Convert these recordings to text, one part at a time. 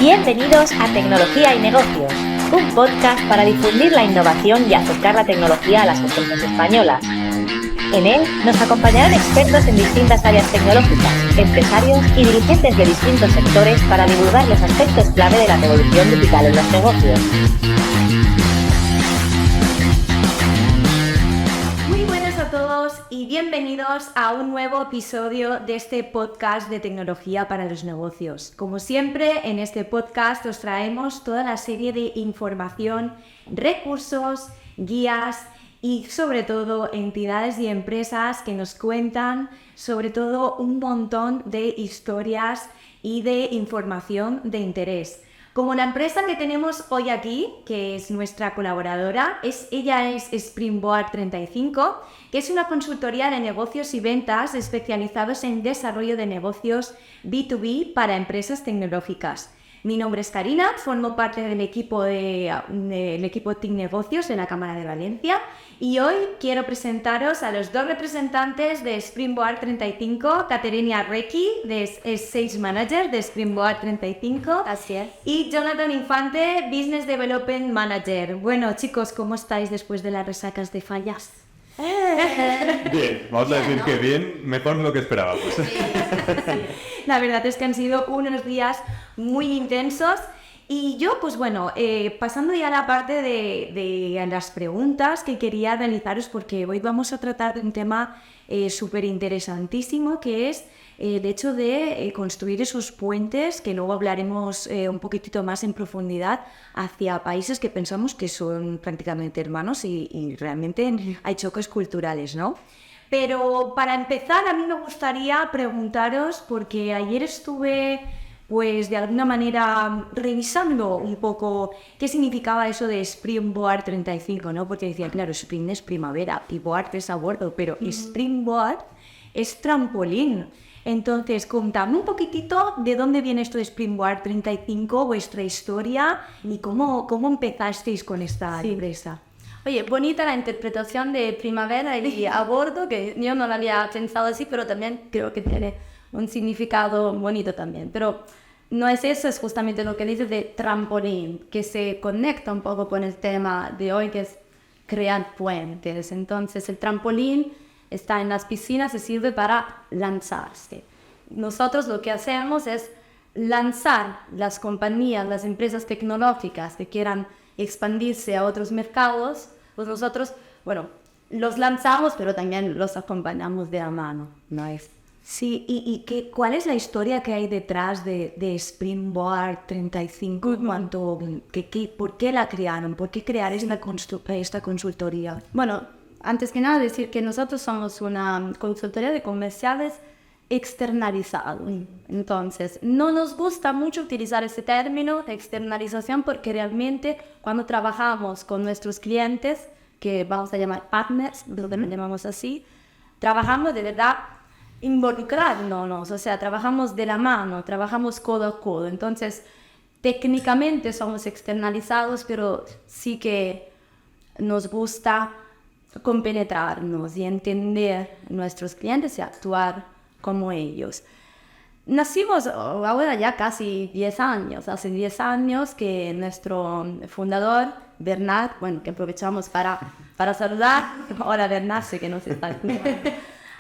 Bienvenidos a Tecnología y Negocios, un podcast para difundir la innovación y acercar la tecnología a las empresas españolas. En él nos acompañarán expertos en distintas áreas tecnológicas, empresarios y dirigentes de distintos sectores para divulgar los aspectos clave de la revolución digital en los negocios. Y bienvenidos a un nuevo episodio de este podcast de tecnología para los negocios. Como siempre, en este podcast os traemos toda la serie de información, recursos, guías y sobre todo entidades y empresas que nos cuentan sobre todo un montón de historias y de información de interés. Como la empresa que tenemos hoy aquí, que es nuestra colaboradora, ella es Springboard 35, que es una consultoría de negocios y ventas especializados en desarrollo de negocios B2B para empresas tecnológicas. Mi nombre es Karina, formo parte del equipo TIC Negocios de la Cámara de Valencia y hoy quiero presentaros a los dos representantes de Springboard 35, Caterina Recchi, es Sales Manager de Springboard 35. Así es. Y Jonathan Infante, Business Development Manager. Bueno, chicos, ¿cómo estáis después de las resacas de fallas? Bien, vamos a decir que bien, mejor de lo que esperábamos. Sí. La verdad es que han sido unos días muy intensos y yo, pues bueno, pasando ya a la parte de las preguntas que quería realizaros, porque hoy vamos a tratar de un tema súper interesantísimo, que es el hecho de construir esos puentes, que luego hablaremos un poquitito más en profundidad, hacia países que pensamos que son prácticamente hermanos y realmente hay choques culturales, ¿no? Pero para empezar, a mí me gustaría preguntaros, porque ayer estuve, pues de alguna manera, revisando un poco qué significaba eso de Springboard 35, ¿no? Porque decía, claro, Spring es primavera y Board es a bordo, pero Springboard es trampolín. Entonces, contadme un poquitito de dónde viene esto de Springboard 35, vuestra historia y cómo empezasteis con esta empresa. Oye, bonita la interpretación de primavera y a bordo, que yo no la había pensado así, pero también creo que tiene un significado bonito también. Pero no es eso, es justamente lo que dices de trampolín, que se conecta un poco con el tema de hoy, que es crear puentes. Entonces, el trampolín está en las piscinas y sirve para lanzarse. Nosotros lo que hacemos es lanzar las compañías, las empresas tecnológicas que quieran expandirse a otros mercados, pues nosotros, bueno, los lanzamos, pero también los acompañamos de la mano, ¿no es? Sí, ¿cuál es la historia que hay detrás de Springboard 35? ¿Por qué la crearon? ¿Por qué crear esta consultoría? Bueno, antes que nada decir que nosotros somos una consultoría de comerciales externalizado. Entonces, no nos gusta mucho utilizar ese término de externalización porque realmente cuando trabajamos con nuestros clientes, que vamos a llamar partners, lo llamamos así, trabajamos de verdad involucrándonos, o sea, trabajamos de la mano, trabajamos codo a codo. Entonces, técnicamente somos externalizados, pero sí que nos gusta compenetrarnos y entender nuestros clientes y actuar como ellos. Nacimos ahora ya casi 10 años, hace 10 años que nuestro fundador, Bernard, bueno, que aprovechamos para saludar, ahora Bernard sé que nos está escuchando.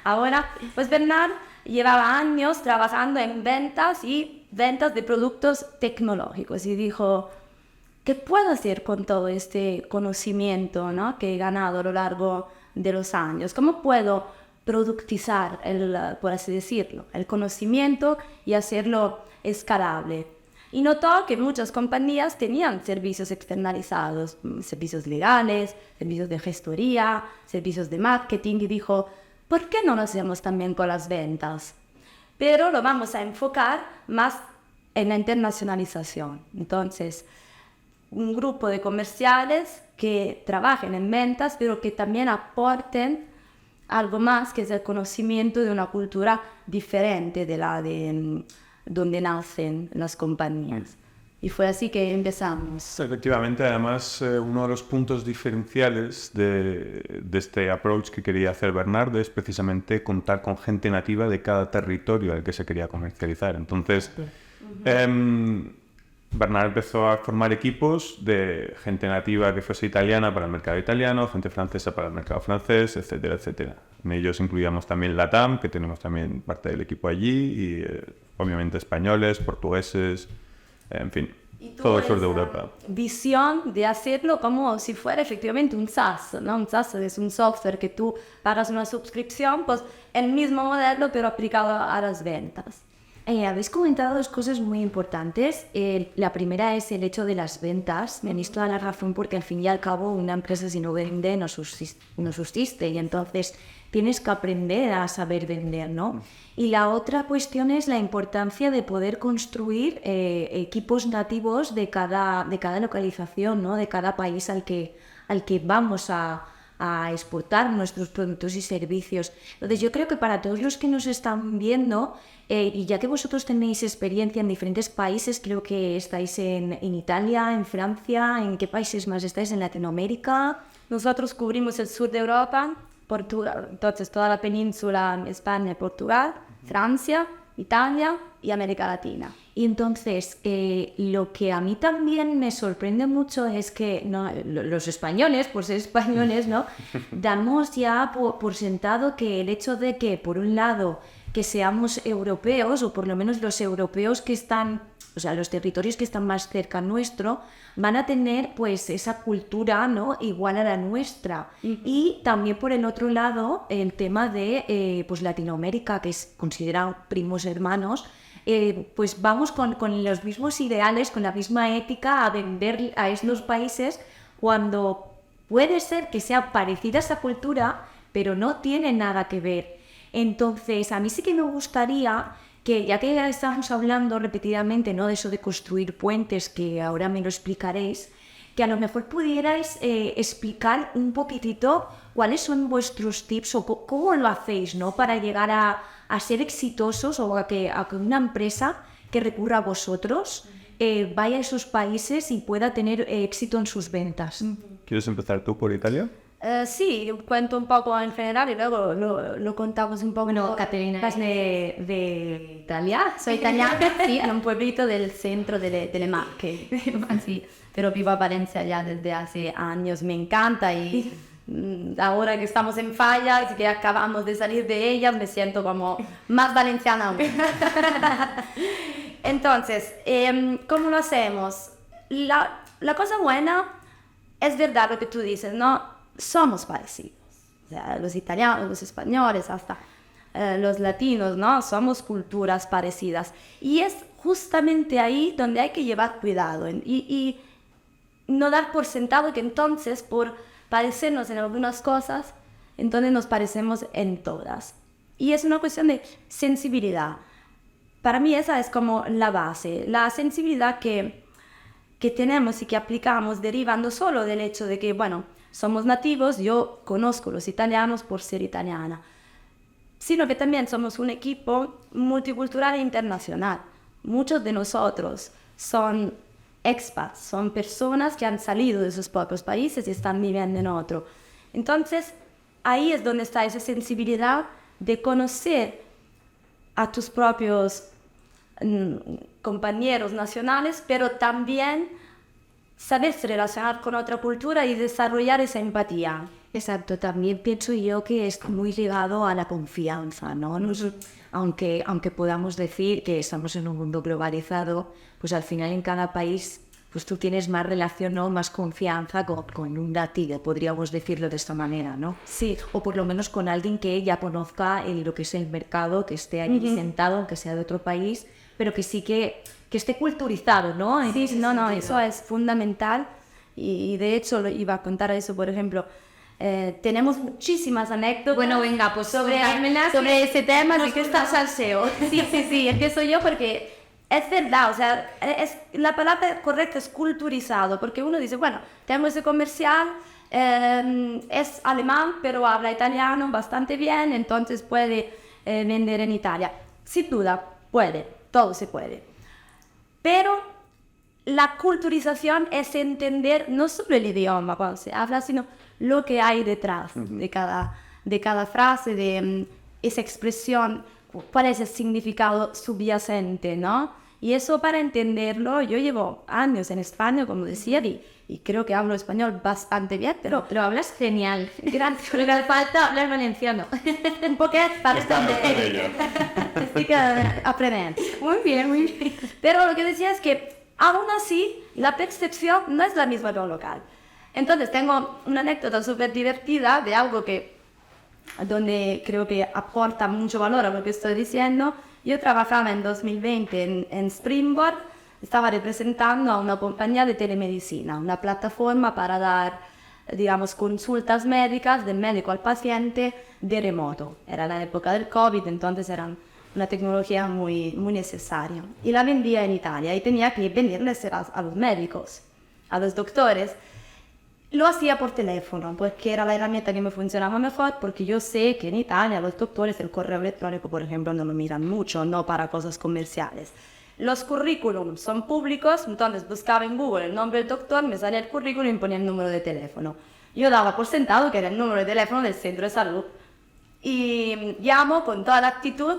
Ahora, pues Bernard llevaba años trabajando en ventas de productos tecnológicos y dijo, ¿qué puedo hacer con todo este conocimiento, ¿no?, que he ganado a lo largo de los años? ¿Cómo puedo productizar, por así decirlo, el conocimiento y hacerlo escalable? Y notó que muchas compañías tenían servicios externalizados, servicios legales, servicios de gestoría, servicios de marketing, y dijo, ¿por qué no lo hacemos también con las ventas? Pero lo vamos a enfocar más en la internacionalización. Entonces, un grupo de comerciales que trabajen en ventas, pero que también aporten algo más, que es el conocimiento de una cultura diferente de la de donde nacen las compañías. Y fue así que empezamos. Efectivamente, además, uno de los puntos diferenciales de este approach que quería hacer Bernard es precisamente contar con gente nativa de cada territorio al que se quería comercializar. Entonces, Bernard empezó a formar equipos de gente nativa que fuese italiana para el mercado italiano, gente francesa para el mercado francés, etcétera, etcétera. En ellos incluíamos también LATAM, que tenemos también parte del equipo allí, y obviamente españoles, portugueses, en fin, todo el sur de Europa. Visión de hacerlo como si fuera efectivamente un SaaS, ¿no? Un SaaS es un software que tú pagas una suscripción, pues el mismo modelo pero aplicado a las ventas. Habéis comentado dos cosas muy importantes. La primera es el hecho de las ventas. Tenéis toda la razón porque al fin y al cabo una empresa si no vende no subsiste y entonces tienes que aprender a saber vender, ¿no? Y la otra cuestión es la importancia de poder construir equipos nativos de cada localización, ¿no? De cada país al que vamos a exportar nuestros productos y servicios. Entonces yo creo que para todos los que nos están viendo, y ya que vosotros tenéis experiencia en diferentes países, creo que estáis en Italia, en Francia, ¿en qué países más estáis? ¿En Latinoamérica? Nosotros cubrimos el sur de Europa, Portugal, entonces toda la península, España, Portugal, Francia, Italia y América Latina. Y entonces, lo que a mí también me sorprende mucho es que los españoles, por ser españoles, ¿no? Damos ya por sentado que el hecho de que, por un lado, que seamos europeos, o por lo menos los europeos que están, o sea, los territorios que están más cerca nuestro, van a tener pues esa cultura, ¿no? Igual a la nuestra. Y también por el otro lado, el tema de pues Latinoamérica, que es considerado primos hermanos, pues vamos con los mismos ideales, con la misma ética a vender a estos países cuando puede ser que sea parecida a esa cultura, pero no tiene nada que ver. Entonces, a mí sí que me gustaría que, ya que ya estamos hablando repetidamente, ¿no? De eso de construir puentes, que ahora me lo explicaréis, que a lo mejor pudierais explicar un poquitito cuáles son vuestros tips o cómo lo hacéis, ¿no? Para llegar a ser exitosos o a que una empresa que recurra a vosotros vaya a esos países y pueda tener éxito en sus ventas. ¿Quieres empezar tú por Italia? Sí, cuento un poco en general y luego lo contamos un poco. Bueno, Caterina es de Italia. Soy italiana, sí, en un pueblito del centro de Marche, sí, pero vivo a Valencia ya desde hace años, me encanta y ahora que estamos en Falla y que acabamos de salir de ella, me siento como más valenciana aún. Entonces, ¿cómo lo hacemos? La cosa buena es verdad lo que tú dices, ¿no? Somos parecidos, o sea, los italianos, los españoles, hasta los latinos, ¿no? Somos culturas parecidas y es justamente ahí donde hay que llevar cuidado y no dar por sentado que entonces por parecernos en algunas cosas, entonces nos parecemos en todas. Y es una cuestión de sensibilidad. Para mí esa es como la base, la sensibilidad que tenemos y que aplicamos derivando solo del hecho de que, bueno, somos nativos, yo conozco los italianos por ser italiana, sino que también somos un equipo multicultural e internacional. Muchos de nosotros son expats, son personas que han salido de sus propios países y están viviendo en otro. Entonces, ahí es donde está esa sensibilidad de conocer a tus propios compañeros nacionales, pero también saberse relacionar con otra cultura y desarrollar esa empatía. Exacto, también pienso yo que es muy ligado a la confianza, ¿no? Aunque podamos decir que estamos en un mundo globalizado, pues al final en cada país pues tú tienes más relación, ¿no? Más confianza con un nativo, podríamos decirlo de esta manera, ¿no? Sí. O por lo menos con alguien que ya conozca lo que es el mercado, que esté allí sentado, aunque sea de otro país, pero que sí que esté culturizado, ¿no? Sí, no, eso es fundamental y de hecho lo iba a contar eso, por ejemplo, tenemos muchísimas anécdotas. Bueno, venga, pues sobre ese tema. ¿De qué está salseo? Sí, empiezo yo porque es verdad, o sea, la palabra correcta es culturizado, porque uno dice, bueno, tenemos ese comercial, es alemán, pero habla italiano bastante bien, entonces puede vender en Italia. Sin duda, puede, todo se puede. Pero la culturización es entender no solo el idioma cuando se habla, sino lo que hay detrás de cada frase, de esa expresión, cuál es el significado subyacente, ¿no? Y eso para entenderlo, yo llevo años en España, como decía, y creo que hablo español bastante bien, pero hablas genial. gracias. Pero me falta hablar valenciano. Un poquito para entender. Estoy aprendiendo. Muy bien, muy bien. Pero lo que decía es que aún así la percepción no es la misma de un local. Entonces tengo una anécdota súper divertida de algo donde creo que aporta mucho valor a lo que estoy diciendo. Yo trabajaba en 2020 en Springboard, estaba representando a una compañía de telemedicina, una plataforma para dar, digamos, consultas médicas del médico al paciente de remoto. Era la época del COVID, entonces era una tecnología muy, muy necesaria. Y la vendía en Italia y tenía que venderles a los médicos, a los doctores. Lo hacía por teléfono, porque era la herramienta que me funcionaba mejor, porque yo sé que en Italia los doctores el correo electrónico, por ejemplo, no lo miran mucho, no para cosas comerciales. Los currículums son públicos, entonces buscaba en Google el nombre del doctor, me salía el currículum y ponía el número de teléfono. Yo daba por sentado que era el número de teléfono del centro de salud. Y llamo con toda la actitud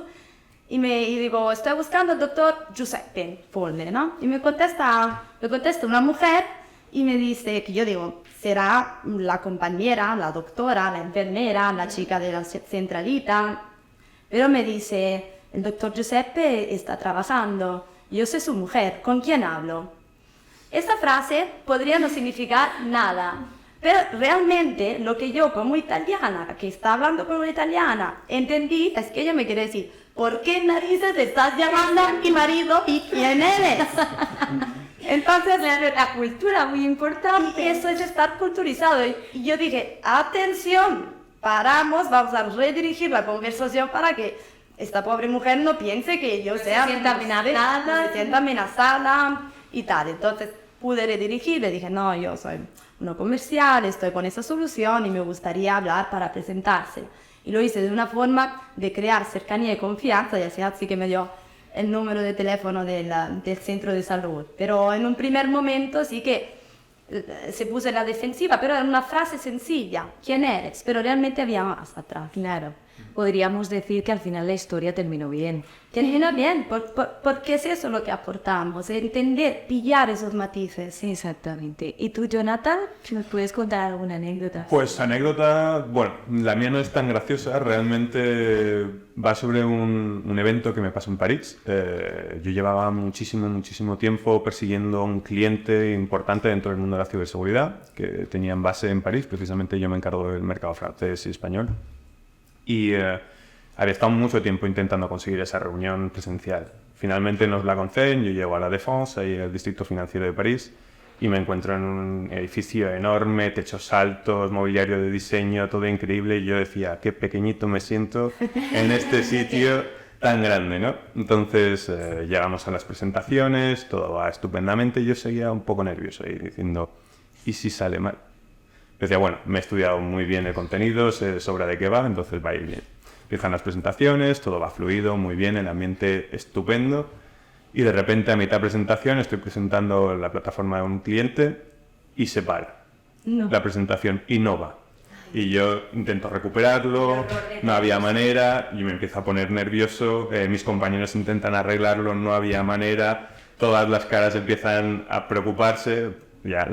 y digo, estoy buscando al doctor Giuseppe Folle, ¿no? Y me contesta una mujer y me dice, que yo digo, será la compañera, la doctora, la enfermera, la chica de la centralita. Pero me dice, el doctor Giuseppe está trabajando, yo soy su mujer, ¿con quién hablo? Esta frase podría no significar nada, pero realmente lo que yo como italiana, que está hablando con una italiana, entendí es que ella me quiere decir, ¿por qué narices estás llamando a mi marido y quién eres? Entonces, la cultura muy importante. y eso es estar culturizado. Y yo dije, atención, paramos, vamos a redirigir la conversación para que esta pobre mujer no piense que yo sea... se sienta amenazada y tal. Entonces pude redirigir, le dije, no, yo soy uno comercial, estoy con esa solución y me gustaría hablar para presentarse. Y lo hice de una forma de crear cercanía y confianza, y al final sí que me dio el número de teléfono del centro de salud. Pero en un primer momento sí que se puso en la defensiva, pero era una frase sencilla, ¿quién eres? Pero realmente había más atrás. Claro. Podríamos decir que al final la historia terminó bien. Termina bien, porque es eso lo que aportamos, entender, pillar esos matices. Exactamente. ¿Y tú, Jonathan, nos puedes contar alguna anécdota? Pues anécdota, bueno, la mía no es tan graciosa, realmente va sobre un evento que me pasó en París. Yo llevaba muchísimo tiempo persiguiendo a un cliente importante dentro del mundo de la ciberseguridad, que tenían base en París, precisamente yo me encargo del mercado francés y español. Y había estado mucho tiempo intentando conseguir esa reunión presencial. Finalmente nos la conceden, yo llego a la Défense, ahí el distrito financiero de París, y me encuentro en un edificio enorme, techos altos, mobiliario de diseño, todo increíble, y yo decía, qué pequeñito me siento en este sitio tan grande, ¿no? Entonces llegamos a las presentaciones, todo va estupendamente, y yo seguía un poco nervioso ahí, diciendo, ¿y si sale mal? Decía, bueno, me he estudiado muy bien el contenido, sé sobra de qué va, entonces va a ir bien. Empiezan las presentaciones, todo va fluido, muy bien, el ambiente estupendo. Y de repente, a mitad de presentación, estoy presentando la plataforma de un cliente y se para la presentación y no va. Y yo intento recuperarlo, no había manera, y me empiezo a poner nervioso, mis compañeros intentan arreglarlo, no había manera, todas las caras empiezan a preocuparse, ya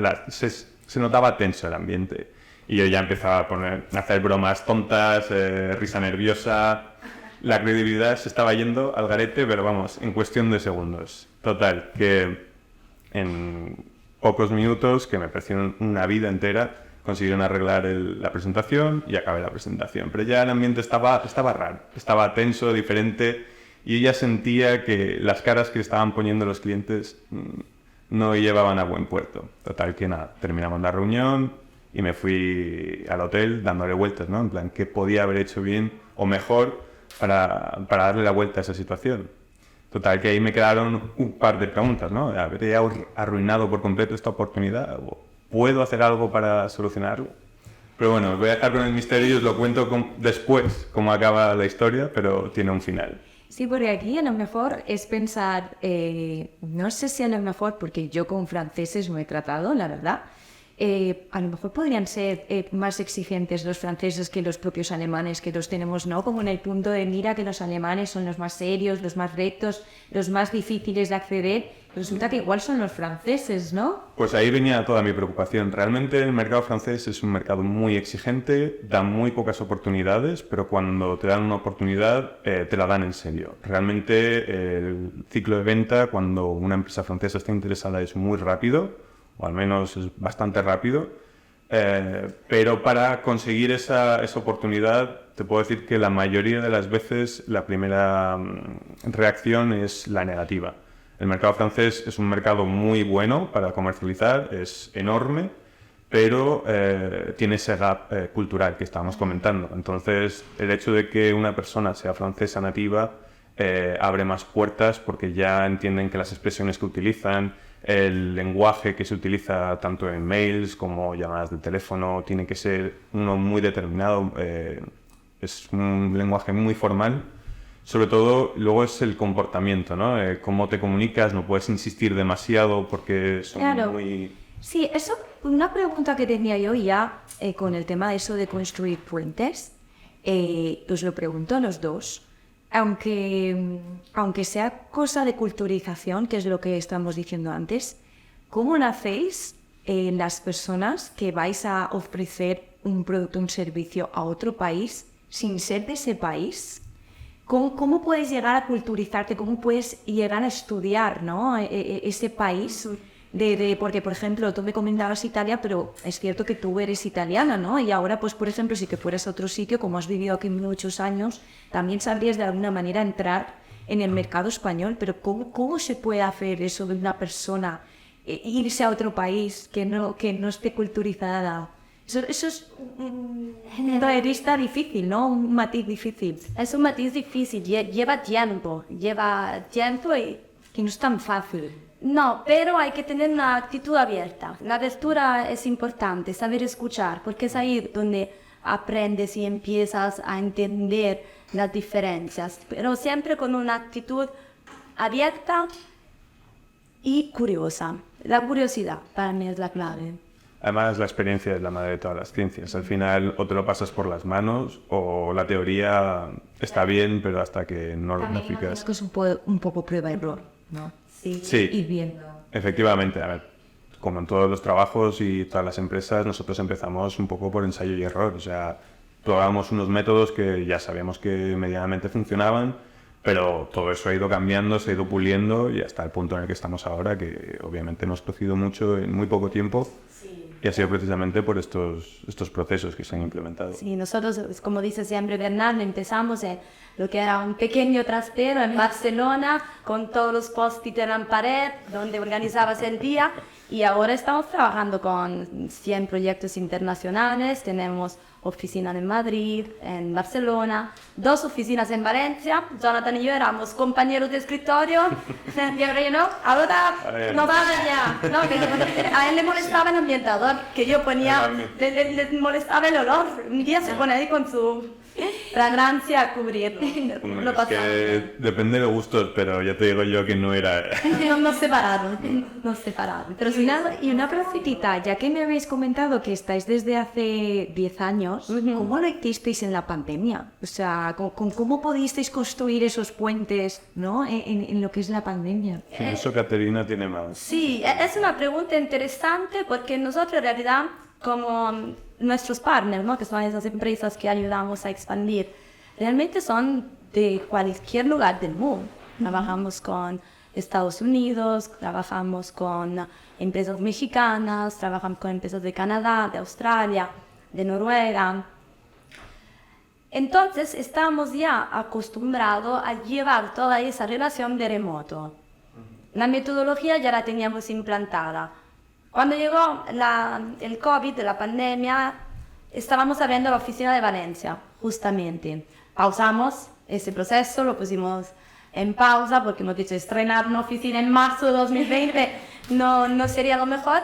se notaba tenso el ambiente. Y yo ya empezaba a hacer bromas tontas, risa nerviosa. La credibilidad se estaba yendo al garete, pero vamos, en cuestión de segundos. Total, que en pocos minutos, que me parecieron una vida entera, consiguieron arreglar la presentación y acabé la presentación. Pero ya el ambiente estaba raro, estaba tenso, diferente, y yo ya sentía que las caras que estaban poniendo los clientes no llevaban a buen puerto. Total, que nada, terminamos la reunión y me fui al hotel dándole vueltas, ¿no? En plan, ¿qué podía haber hecho bien o mejor para darle la vuelta a esa situación? Total, que ahí me quedaron un par de preguntas, ¿no? ¿Habré arruinado por completo esta oportunidad? ¿O puedo hacer algo para solucionarlo? Pero bueno, os voy a dejar con el misterio y os lo cuento después, cómo acaba la historia, pero tiene un final. Sí, porque aquí a lo mejor es pensar, no sé si a lo mejor, porque yo con franceses no he tratado, la verdad, a lo mejor podrían ser más exigentes los franceses que los propios alemanes, que los tenemos, ¿no? Como en el punto de mira que los alemanes son los más serios, los más rectos, los más difíciles de acceder. Resulta que igual son los franceses, ¿no? Pues ahí venía toda mi preocupación. Realmente el mercado francés es un mercado muy exigente, da muy pocas oportunidades, pero cuando te dan una oportunidad te la dan en serio. Realmente el ciclo de venta, cuando una empresa francesa está interesada, es muy rápido, o al menos es bastante rápido, pero para conseguir esa oportunidad te puedo decir que la mayoría de las veces la primera reacción es la negativa. El mercado francés es un mercado muy bueno para comercializar, es enorme, pero tiene ese gap cultural que estábamos comentando. Entonces, el hecho de que una persona sea francesa nativa abre más puertas porque ya entienden que las expresiones que utilizan, el lenguaje que se utiliza tanto en mails como llamadas de teléfono, tiene que ser uno muy determinado, es un lenguaje muy formal. Sobre todo, luego es el comportamiento, ¿no? Cómo te comunicas, no puedes insistir demasiado porque son muy... Sí, eso, una pregunta que tenía yo ya con el tema de eso de construir puentes, os lo pregunto a los dos, aunque sea cosa de culturización, que es lo que estamos diciendo antes, ¿cómo nacéis las personas que vais a ofrecer un producto, un servicio a otro país sin ser de ese país? ¿Cómo puedes llegar a culturizarte? ¿Cómo puedes llegar a estudiar, ¿no? Ese país? Porque, por ejemplo, tú me comentabas Italia, pero es cierto que tú eres italiana, ¿no? Y ahora, pues, por ejemplo, si te fueras a otro sitio, como has vivido aquí muchos años, también sabrías de alguna manera entrar en el mercado español. Pero ¿cómo se puede hacer eso de una persona, irse a otro país que no esté culturizada? Eso es un punto de vista difícil, ¿no? Un matiz difícil. Es un matiz difícil, lleva tiempo y... Que no es tan fácil. No, pero hay que tener una actitud abierta. La apertura es importante, saber escuchar, porque es ahí donde aprendes y empiezas a entender las diferencias, pero siempre con una actitud abierta y curiosa. La curiosidad para mí es la clave. Además, la experiencia es la madre de todas las ciencias. Al final, o te lo pasas por las manos, o la teoría está bien, pero hasta que no lo aplicas... Es que es un poco prueba-error, ¿no? Sí, Ir viendo. Efectivamente. A ver, como en todos los trabajos y todas las empresas, nosotros empezamos un poco por ensayo y error. O sea, probábamos unos métodos que ya sabíamos que medianamente funcionaban, pero todo eso ha ido cambiando, se ha ido puliendo y hasta el punto en el que estamos ahora, que obviamente hemos crecido mucho en muy poco tiempo. Y ha sido precisamente por estos procesos que se han implementado. Sí, nosotros, como dice siempre Bernardo, empezamos en lo que era un pequeño trastero en Barcelona, con todos los post-it en la pared, donde organizabas el día, y ahora estamos trabajando con 100 proyectos internacionales. Tenemos oficina en Madrid, en Barcelona, 2 oficinas en Valencia. Jonathan y yo éramos compañeros de escritorio. Y ahora yo no, ahora no va ya. No, a él le molestaba el ambientador que yo ponía, le molestaba el olor. Mi tía se pone ahí con su fragancia a cubrir. Bueno, es que depende de gustos, pero ya te digo yo que no era... Nos separaron. Pero Y una preguntita, ya que me habéis comentado que estáis desde hace 10 años, ¿cómo lo hicisteis en la pandemia? O sea, ¿cómo pudisteis construir esos puentes, ¿no? en lo que es la pandemia? Eso Caterina tiene más. Sí, es una pregunta interesante porque nosotros en realidad, como nuestros partners, ¿no? Que son esas empresas que ayudamos a expandir, realmente son de cualquier lugar del mundo. Trabajamos con Estados Unidos, trabajamos con empresas mexicanas, trabajamos con empresas de Canadá, de Australia, de Noruega. Entonces estamos ya acostumbrados a llevar toda esa relación de remoto. La metodología ya la teníamos implantada. Cuando llegó el COVID, la pandemia, estábamos abriendo la oficina de Valencia, justamente. Pausamos ese proceso, lo pusimos en pausa porque hemos dicho estrenar una oficina en marzo de 2020 no sería lo mejor.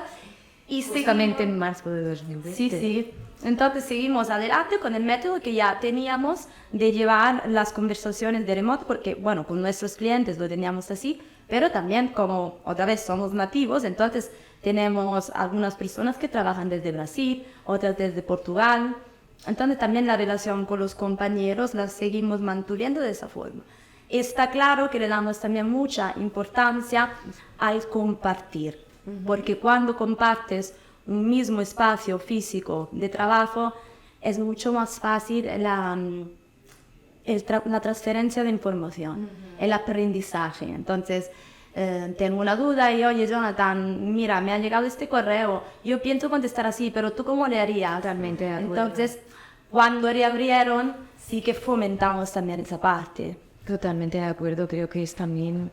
Y Justamente en marzo de 2020. Sí. Entonces seguimos adelante con el método que ya teníamos de llevar las conversaciones de remoto, porque, bueno, con nuestros clientes lo teníamos así, Pero también, como otra vez somos nativos, entonces tenemos algunas personas que trabajan desde Brasil, otras desde Portugal. Entonces también la relación con los compañeros la seguimos manteniendo de esa forma. Está claro que le damos también mucha importancia al compartir, porque cuando compartes un mismo espacio físico de trabajo, es mucho más fácil la transferencia de información, el aprendizaje. Entonces, tengo una duda y oye Jonathan, mira, me ha llegado este correo, yo pienso contestar así, pero ¿tú cómo le harías? Totalmente de acuerdo. Entonces, cuando reabrieron, sí que fomentamos también esa parte. Totalmente de acuerdo, creo que es también,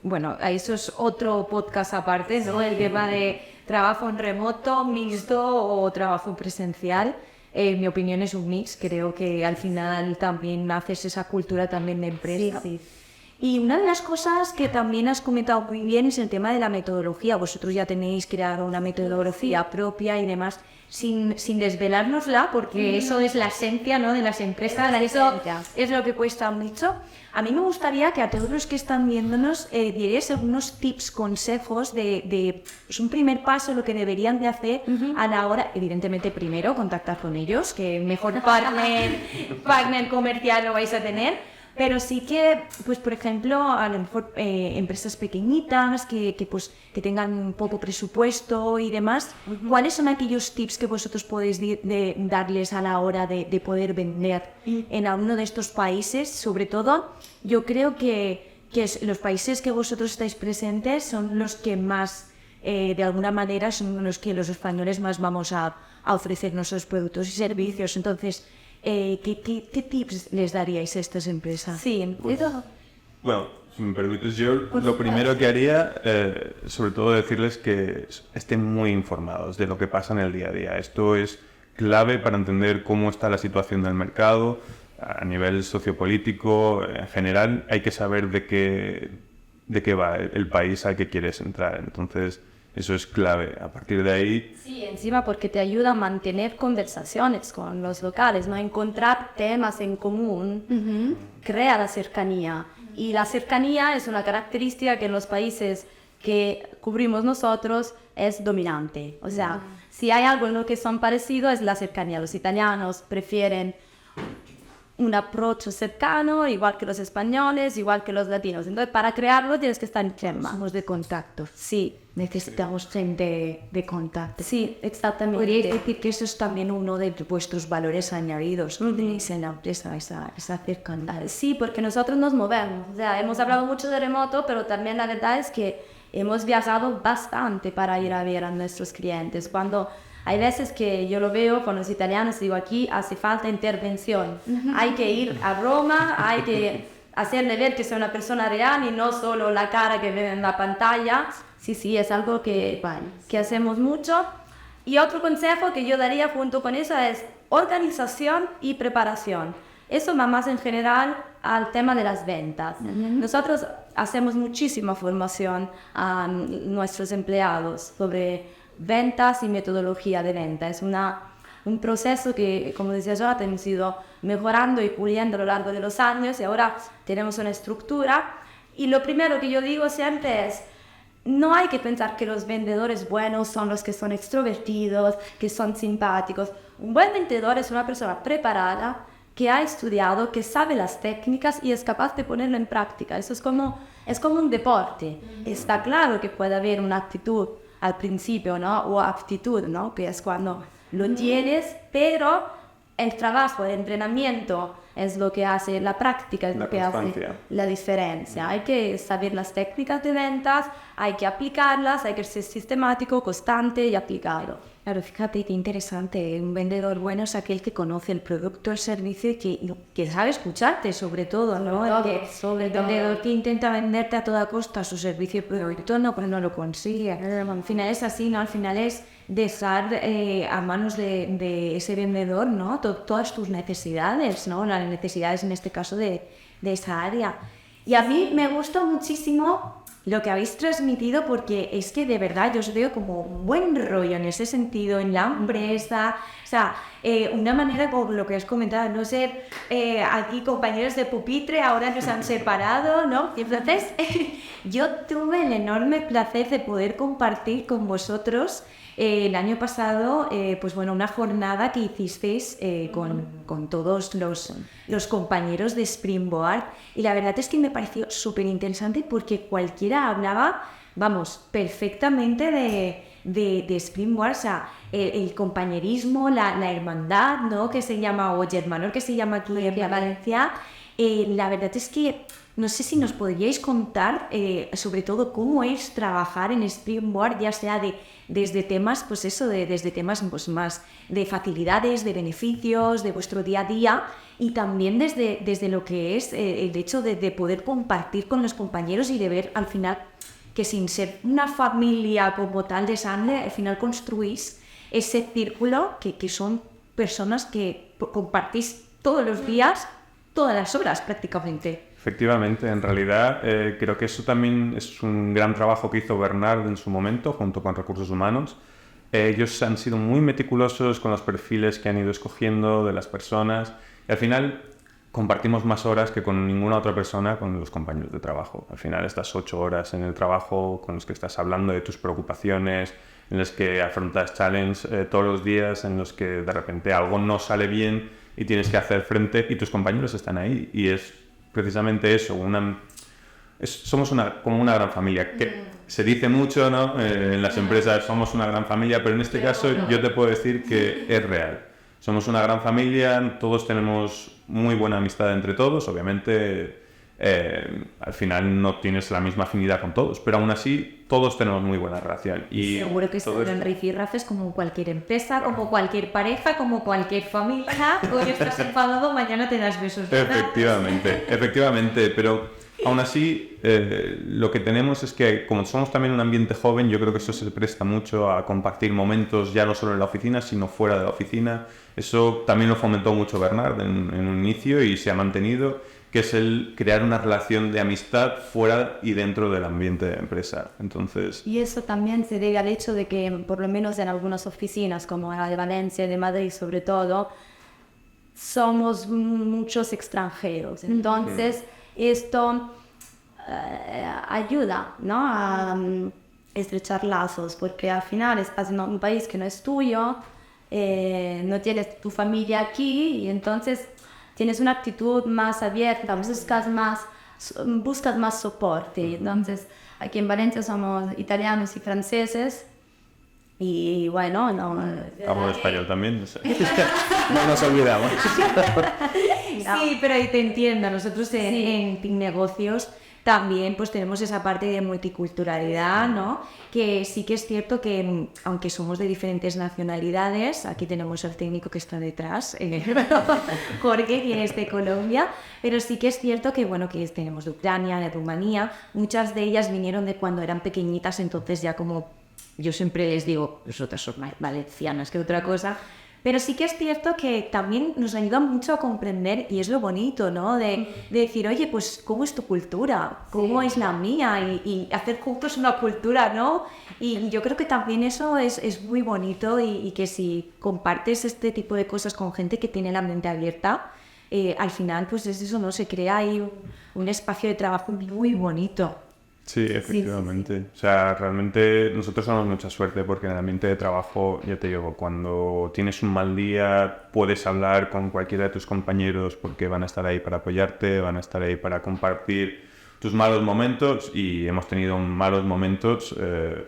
bueno, eso es otro podcast aparte, ¿no? El tema de trabajo en remoto, mixto o trabajo presencial. En mi opinión es un mix, creo que al final también haces esa cultura también de empresa. Sí. Y una de las cosas que también has comentado muy bien es el tema de la metodología. Vosotros ya tenéis creado una metodología propia y demás, sin desvelárnosla, porque eso es la esencia, ¿no?, de las empresas, eso es lo que cuesta mucho. A mí me gustaría que a todos los que están viéndonos dierais algunos tips, consejos de pues, un primer paso, lo que deberían de hacer a la hora, evidentemente primero contactar con ellos, que mejor partner comercial lo vais a tener. Pero sí que, pues por ejemplo, a lo mejor empresas pequeñitas que tengan poco presupuesto y demás, ¿cuáles son aquellos tips que vosotros podéis darles a la hora de poder vender en alguno de estos países? Sobre todo, yo creo que los países que vosotros estáis presentes son los que más, de alguna manera, son los que los españoles más vamos a ofrecer nuestros productos y servicios. Entonces, ¿qué tips les daríais a estas empresas? Sí, Bueno, si me permites, yo lo primero que haría, sobre todo decirles que estén muy informados de lo que pasa en el día a día. Esto es clave para entender cómo está la situación del mercado, a nivel sociopolítico, en general hay que saber de qué va el país al que quieres entrar. Entonces, eso es clave. A partir de ahí... Sí, encima porque te ayuda a mantener conversaciones con los locales, ¿no? Encontrar temas en común, crea la cercanía. Y la cercanía es una característica que en los países que cubrimos nosotros es dominante. O sea, si hay algo en lo que son parecidos es la cercanía. Los italianos prefieren un approach cercano, igual que los españoles, igual que los latinos. Entonces, para crearlo tienes que estar en tema. Somos de contacto. Sí. Necesitamos gente de contacto. Sí, exactamente. Podríais decir que eso es también uno de vuestros valores añadidos, ¿no? Tenéis en la empresa esa cercanía. Sí, porque nosotros nos movemos. O sea, hemos hablado mucho de remoto, pero también la verdad es que hemos viajado bastante para ir a ver a nuestros clientes. Cuando hay veces que yo lo veo con los italianos, digo, aquí hace falta intervención. Hay que ir a Roma, hay que hacerle ver que soy una persona real y no solo la cara que ven en la pantalla. Sí, es algo que hacemos mucho. Y otro consejo que yo daría junto con eso es organización y preparación. Eso va más en general al tema de las ventas. Nosotros hacemos muchísima formación a nuestros empleados sobre ventas y metodología de venta. Es un proceso que, como decía yo, hemos ido mejorando y puliendo a lo largo de los años y ahora tenemos una estructura. Y lo primero que yo digo siempre es, no hay que pensar que los vendedores buenos son los que son extrovertidos, que son simpáticos. Un buen vendedor es una persona preparada, que ha estudiado, que sabe las técnicas y es capaz de ponerlo en práctica. Eso es como un deporte. Está claro que puede haber una actitud al principio, ¿no? O aptitud, ¿no? Que es cuando lo tienes, pero el trabajo, el entrenamiento es lo que hace, la práctica es lo que hace la diferencia. Hay que saber las técnicas de ventas, hay que aplicarlas, hay que ser sistemático, constante y aplicado. Claro, fíjate qué interesante. Un vendedor bueno es aquel que conoce el producto, el servicio y que sabe escucharte, sobre todo, ¿no? El vendedor que intenta venderte a toda costa su servicio y producto pues no lo consigue. Al final es así, ¿no? Al final es dejar a manos de ese vendedor, ¿no? Todas tus necesidades, ¿no? Las necesidades en este caso de esa área. Y a mí me gusta muchísimo lo que habéis transmitido, porque es que de verdad yo os veo como un buen rollo en ese sentido, en la empresa, o sea, una manera como lo que os comentaba, no ser aquí compañeros de pupitre, ahora nos han separado, ¿no? Y entonces yo tuve el enorme placer de poder compartir con vosotros el año pasado, pues bueno, una jornada que hicisteis con todos los compañeros de Springboard, y la verdad es que me pareció súper interesante porque cualquiera hablaba, vamos, perfectamente de Springboard, o sea, el compañerismo, la hermandad, ¿no? Que se llama, o hermanor que se llama aquí en Valencia. La verdad es que no sé si nos podríais contar sobre todo cómo es trabajar en Springboard, ya sea desde temas, pues eso, desde temas pues más de facilidades, de beneficios, de vuestro día a día, y también desde lo que es el hecho de poder compartir con los compañeros y de ver al final que sin ser una familia como tal de sangre, al final construís ese círculo que son personas que compartís todos los días, todas las horas prácticamente. Efectivamente, en realidad creo que eso también es un gran trabajo que hizo Bernard en su momento, junto con Recursos Humanos. Ellos han sido muy meticulosos con los perfiles que han ido escogiendo de las personas, y al final compartimos más horas que con ninguna otra persona con los compañeros de trabajo. Al final estas 8 horas en el trabajo con los que estás hablando de tus preocupaciones, en los que afrontas challenge todos los días, en los que de repente algo no sale bien y tienes que hacer frente, y tus compañeros están ahí, y es precisamente eso, somos como una gran familia, que se dice mucho, ¿no? En las empresas somos una gran familia, pero en este caso yo te puedo decir que es real. Somos una gran familia, todos tenemos muy buena amistad entre todos, obviamente al final no tienes la misma afinidad con todos, pero aún así todos tenemos muy buena relación. Y seguro que están en rifirrafes como cualquier empresa, como cualquier pareja, como cualquier familia. Hoy estás enfadado, mañana te das besos. Efectivamente, pero aún así lo que tenemos es que como somos también un ambiente joven, yo creo que eso se presta mucho a compartir momentos ya no solo en la oficina, sino fuera de la oficina. Eso también lo fomentó mucho Bernard en un inicio y se ha mantenido, que es el crear una relación de amistad fuera y dentro del ambiente de empresa. Entonces... Y eso también se debe al hecho de que, por lo menos en algunas oficinas, como la de Valencia y de Madrid sobre todo, somos muchos extranjeros. Entonces, esto ayuda, ¿no? A estrechar lazos, porque al final estás en un país que no es tuyo, no tienes tu familia aquí, y entonces tienes una actitud más abierta, buscas más soporte. Entonces, aquí en Valencia somos italianos y franceses, y bueno, no... Hablo español también, no sé. No nos olvidamos. Sí, pero ahí te entiendo. Nosotros en Team Negocios también pues tenemos esa parte de multiculturalidad, ¿no? Que sí que es cierto que aunque somos de diferentes nacionalidades, aquí tenemos al técnico que está detrás, Jorge, que es de Colombia, pero sí que es cierto que bueno, que tenemos de Ucrania, de Rumanía, muchas de ellas vinieron de cuando eran pequeñitas, entonces ya como yo siempre les digo, vosotras sois más valencianas que otra cosa. Pero sí que es cierto que también nos ayuda mucho a comprender, y es lo bonito, ¿no? De decir, oye, pues, ¿cómo es tu cultura? ¿Cómo es la mía? Y hacer juntos una cultura, ¿no? Y yo creo que también eso es muy bonito, y que si compartes este tipo de cosas con gente que tiene la mente abierta, al final, pues es eso, ¿no? Se crea ahí un espacio de trabajo muy bonito. Sí, efectivamente. Sí. O sea, realmente nosotros tenemos mucha suerte porque en el ambiente de trabajo, ya te digo, cuando tienes un mal día puedes hablar con cualquiera de tus compañeros porque van a estar ahí para apoyarte, van a estar ahí para compartir tus malos momentos, y hemos tenido malos momentos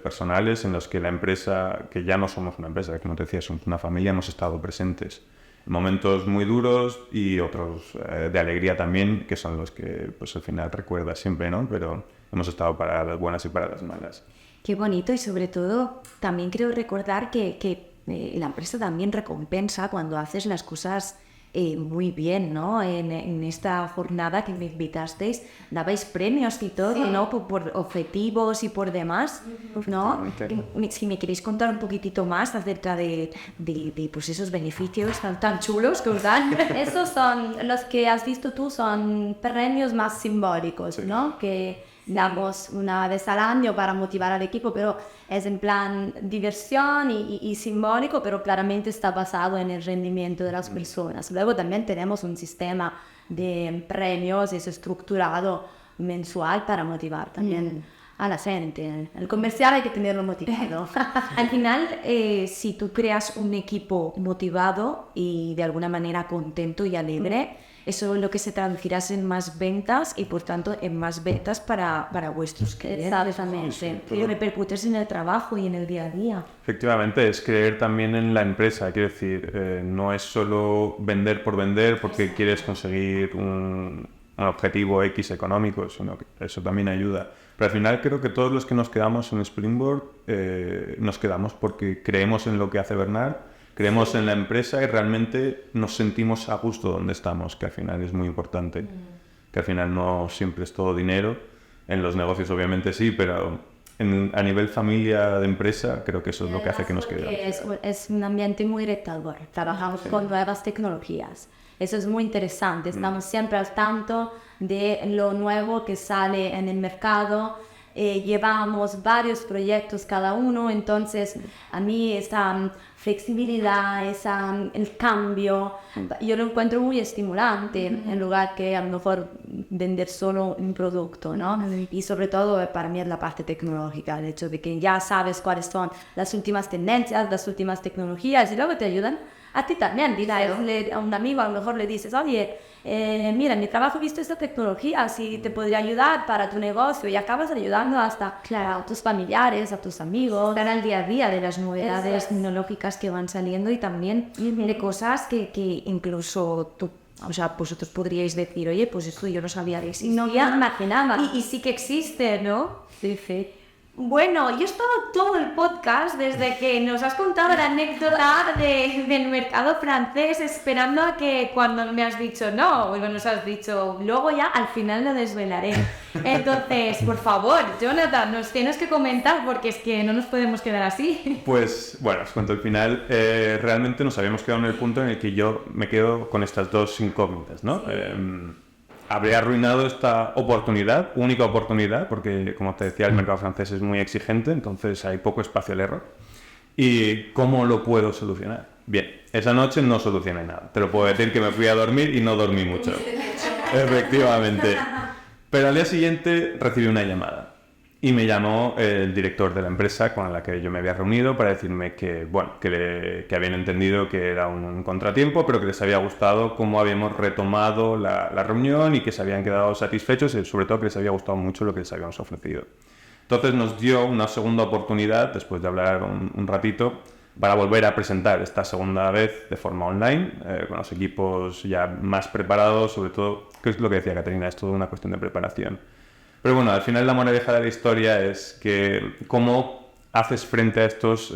personales en los que la empresa, que ya no somos una empresa, que como te decía, somos una familia, hemos estado presentes. Momentos muy duros y otros de alegría también, que son los que pues al final recuerdas siempre, ¿no? Pero hemos estado para las buenas y para las malas. Qué bonito, y sobre todo también creo recordar que la empresa también recompensa cuando haces las cosas muy bien, ¿no? En esta jornada que me invitasteis, dabais premios y todo, sí, ¿no? Por objetivos y por demás, ¿no? Si me queréis contar un poquitito más acerca de pues esos beneficios tan chulos que os dan. Esos son los que has visto tú, son premios más simbólicos, sí, ¿no? Que damos una vez al año para motivar al equipo, pero es en plan diversión y simbólico, pero claramente está basado en el rendimiento de las personas. Luego también tenemos un sistema de premios, es estructurado mensual para motivar también a la gente. El comercial hay que tenerlo motivado. Al final, si tú creas un equipo motivado y de alguna manera contento y alegre, eso es lo que se traducirá en más ventas y por tanto en más ventas para vuestros clientes. Exactamente. Y repercutes en el trabajo y en el día a día. Efectivamente, es creer también en la empresa, quiero decir, no es solo vender por vender porque quieres conseguir un objetivo X económico, sino que eso también ayuda. Pero al final creo que todos los que nos quedamos en Springboard nos quedamos porque creemos en lo que hace Bernard, creemos en la empresa y realmente nos sentimos a gusto donde estamos, que al final es muy importante, que al final no siempre es todo dinero, en los negocios obviamente sí, pero a nivel familia de empresa creo que eso es lo que hace que nos quedemos. Es un ambiente muy retador, trabajamos con nuevas tecnologías, eso es muy interesante, estamos siempre al tanto de lo nuevo que sale en el mercado, llevamos varios proyectos cada uno, entonces a mí esa flexibilidad, el cambio, yo lo encuentro muy estimulante en lugar que a lo mejor vender solo un producto, ¿no? Y sobre todo para mí es la parte tecnológica, el hecho de que ya sabes cuáles son las últimas tendencias, las últimas tecnologías y luego te ayudan a ti también. A un amigo a lo mejor le dices, oye, mira, en mi trabajo he visto esta tecnología, si te podría ayudar para tu negocio, y acabas ayudando hasta a tus familiares, a tus amigos. Estar al día a día de las novedades tecnológicas que van saliendo y también de cosas que incluso tú, o sea, vosotros podríais decir, oye, pues esto yo no sabía que existía. No me imaginaba. Y sí que existe, ¿no? Sí, sí. Bueno, yo he estado todo el podcast desde que nos has contado la anécdota del mercado francés esperando a que cuando me has dicho no, o nos has dicho luego ya al final lo desvelaré. Entonces, por favor, Jonathan, nos tienes que comentar porque es que no nos podemos quedar así. Pues bueno, os cuento el final. Realmente nos habíamos quedado en el punto en el que yo me quedo con estas dos incógnitas, ¿no? Sí. Habré arruinado esta oportunidad, única oportunidad, porque como te decía el mercado francés es muy exigente, entonces hay poco espacio al error. ¿Y cómo lo puedo solucionar? Bien, esa noche no solucioné nada. Te lo puedo decir que me fui a dormir y no dormí mucho. Efectivamente. Pero al día siguiente recibí una llamada. Y me llamó el director de la empresa con la que yo me había reunido para decirme que, bueno, que habían entendido que era un contratiempo, pero que les había gustado cómo habíamos retomado la reunión y que se habían quedado satisfechos y sobre todo que les había gustado mucho lo que les habíamos ofrecido. Entonces nos dio una segunda oportunidad, después de hablar un ratito, para volver a presentar esta segunda vez de forma online, con los equipos ya más preparados, sobre todo, que es lo que decía Caterina, es toda una cuestión de preparación. Pero bueno, al final la moraleja de la historia es que cómo haces frente a estas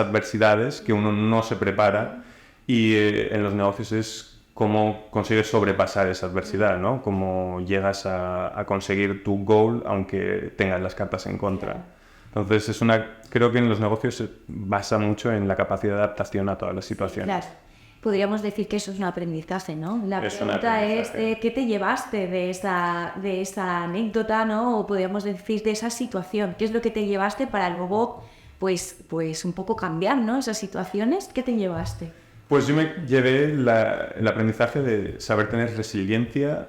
adversidades que uno no se prepara y en los negocios es cómo consigues sobrepasar esa adversidad, ¿no? Cómo llegas a conseguir tu goal aunque tengas las cartas en contra. Entonces creo que en los negocios se basa mucho en la capacidad de adaptación a todas las situaciones. Claro. Podríamos decir que eso es un aprendizaje, ¿no? La pregunta es ¿qué te llevaste de esa anécdota, ¿no? O podríamos decir de esa situación, ¿qué es lo que te llevaste para luego, pues un poco cambiar, ¿no? Esas situaciones, ¿qué te llevaste? Pues yo me llevé el aprendizaje de saber tener resiliencia,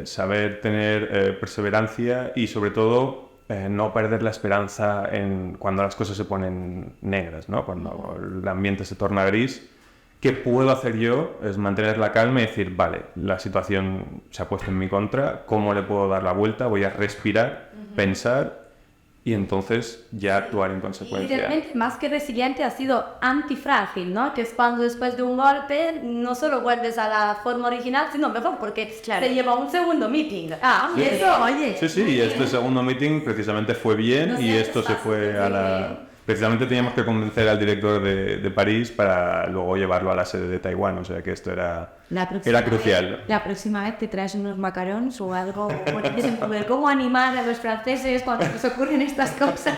saber tener perseverancia y sobre todo no perder la esperanza cuando las cosas se ponen negras, ¿no? Cuando el ambiente se torna gris. ¿Qué puedo hacer yo? Es mantener la calma y decir, vale, la situación se ha puesto en mi contra, ¿cómo le puedo dar la vuelta? Voy a respirar, pensar y entonces ya actuar en consecuencia. Y realmente más que resiliente ha sido antifrágil, ¿no? Que es cuando después de un golpe no solo vuelves a la forma original, sino mejor porque te lleva a un segundo meeting. Y eso, oye. Sí, y este segundo meeting precisamente fue bien y esto se fue a la... Precisamente teníamos que convencer al director de París para luego llevarlo a la sede de Taiwán, o sea que esto era crucial. La próxima vez te traes unos macarons o algo, ver cómo animar a los franceses cuando les ocurren estas cosas.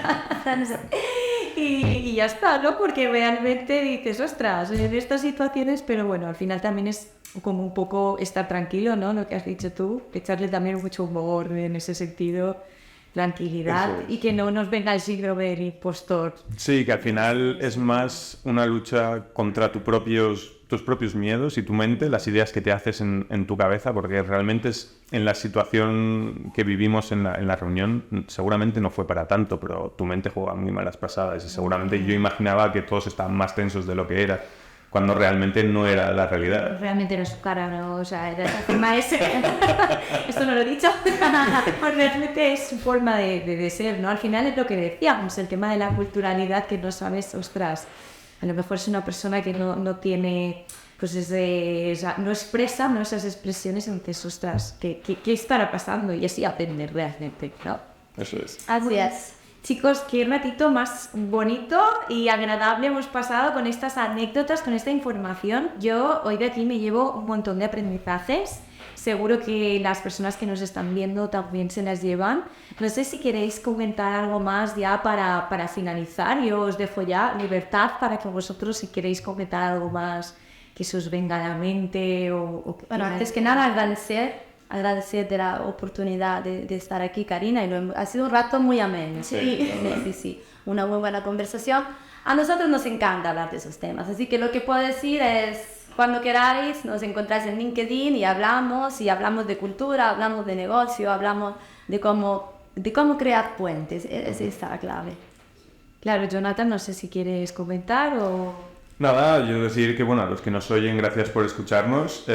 Y ya está, ¿no? Porque realmente dices, ostras, en estas situaciones, pero bueno, al final también es como un poco estar tranquilo, ¿no? Lo que has dicho tú, echarle también mucho humor en ese sentido, tranquilidad Eso es. y que no nos venga el síndrome del impostor. Sí, que al final es más una lucha contra tus propios miedos y tu mente, las ideas que te haces en tu cabeza, porque realmente es en la situación que vivimos en la reunión, seguramente no fue para tanto, pero tu mente juega muy malas pasadas y seguramente yo imaginaba que todos estaban más tensos de lo que era, cuando realmente no era la realidad. Realmente era su cara, ¿no? O sea, era esa forma de ser. Esto no lo he dicho. Pues realmente es su forma de ser, ¿no? Al final es lo que decíamos, el tema de la culturalidad, que no sabes, ostras, a lo mejor es una persona que no tiene, pues no expresa, ¿no? Esas expresiones, entonces, ostras, ¿qué estará pasando? Y así aprender realmente, ¿no? Eso es. Así es. Chicos, qué ratito más bonito y agradable hemos pasado con estas anécdotas, con esta información. Yo hoy de aquí me llevo un montón de aprendizajes. Seguro que las personas que nos están viendo también se las llevan. No sé si queréis comentar algo más ya para finalizar. Yo os dejo ya libertad para que vosotros, si queréis comentar algo más que se os venga a la mente o que Bueno, queráis. antes que nada agradecer de la oportunidad de estar aquí, Karina, y ha sido un rato muy ameno. Sí, una muy buena conversación. A nosotros nos encanta hablar de esos temas, así que lo que puedo decir es, cuando queráis, nos encontráis en LinkedIn y hablamos de cultura, hablamos de negocio, hablamos de cómo crear puentes, esa es la clave. Claro, Jonathan, no sé si quieres comentar o... Nada, yo decir que, bueno, a los que nos oyen, gracias por escucharnos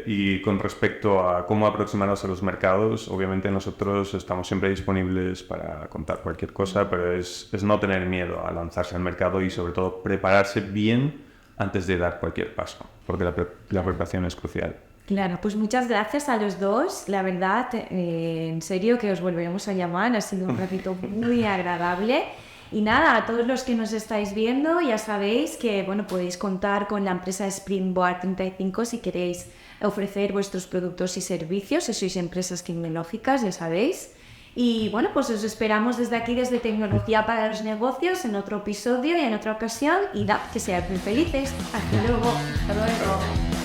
y con respecto a cómo aproximarnos a los mercados, obviamente nosotros estamos siempre disponibles para contar cualquier cosa, pero es no tener miedo a lanzarse al mercado y sobre todo prepararse bien antes de dar cualquier paso, porque la preparación es crucial. Claro, pues muchas gracias a los dos. La verdad, en serio que os volveremos a llamar. Ha sido un ratito muy agradable. Y nada, a todos los que nos estáis viendo, ya sabéis que bueno, podéis contar con la empresa Springboard 35 si queréis ofrecer vuestros productos y servicios. Si sois empresas tecnológicas, ya sabéis. Y bueno, pues os esperamos desde aquí, desde Tecnología para los Negocios, en otro episodio y en otra ocasión. Y que seáis muy felices. Hasta luego. Hasta luego.